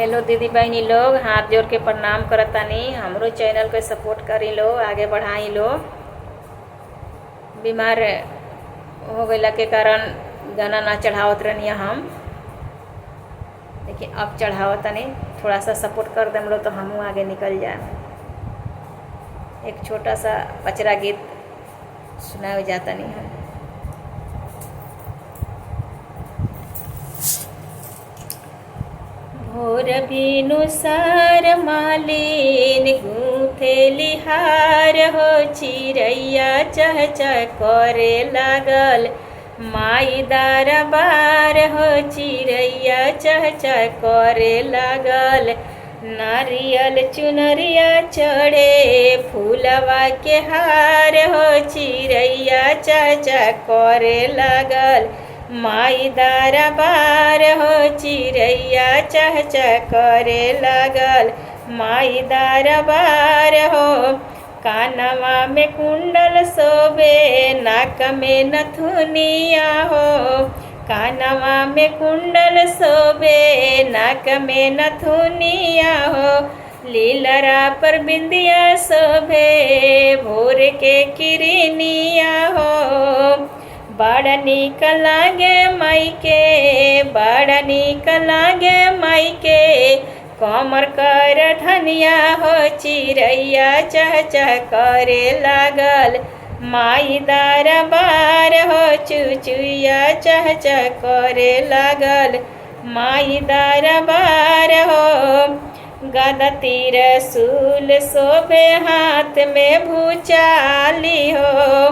Hello दीदी बहनी लोग, हाथ जोड़ के प्रणाम करतानी। हमरो चैनल के सपोर्ट करी लो, आगे बढ़ाई लो। बीमार हो गईला के कारण गाना ना चढ़ावत रहनी हम, लेकिन अब चढ़ावतनी। थोड़ा सा सपोर्ट कर देम लो तो हमू आगे निकल जाए। एक छोटा सा पचरा गीत सुनाए जातनी हम। भोर बिनु सार मालिन गूंथेली हार हो, चिड़ैया चह चह करे लागल माई दरबार हो, चिड़ैया चह चह करे लागल। नारियल चुनरिया चढ़े फूलवा के हार हो, चिड़ैया चह चह करे लागल माई दरबार हो, चिड़ैया चह चह करे लागल माई दरबार हो। कानवा में कुंडल शोभे नाक में नथुनिया हो, कानवा में कुंडल शोभे नाक में नथुनिया हो। लीलरा पर बिंदिया शोभे भोर के किरनिया हो। बड़ा नीक लागे माई के, बड़ा नीक लागे माई के कमर कर धनिया हो, चिड़ैया चह चह करे लागल माई दरबार हो, चुचुया चह चह करे लागल माई दरबार हो। गदा तीर सूल शोभे हाथ में भूचाली हो,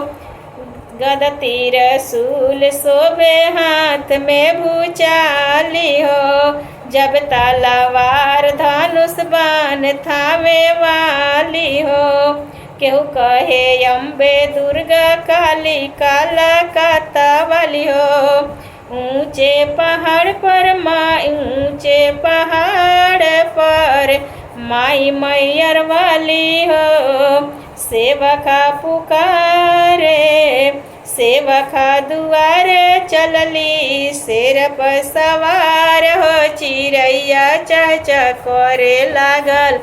गदा तीर सूल शोभे हाथ में भूचाली हो। जब तलवार धनुष बाण थामे वाली हो, केहू कहे अम्बे दुर्गा काली काला काता वाली हो। ऊंचे पहाड़ पर माई, ऊंचे पहाड़ पर माई मैयर वाली हो। सेवका पुकारे, सेवका दुआरे चलली शेर पर सवार हो, चिड़ैया चह चह करे लागल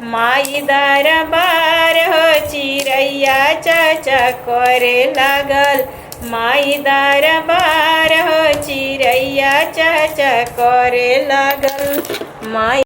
माई दरबार हो, चिड़ैया चह चह करे लागल माई दरबार हो, चिड़ैया चह चह करे लागल माई।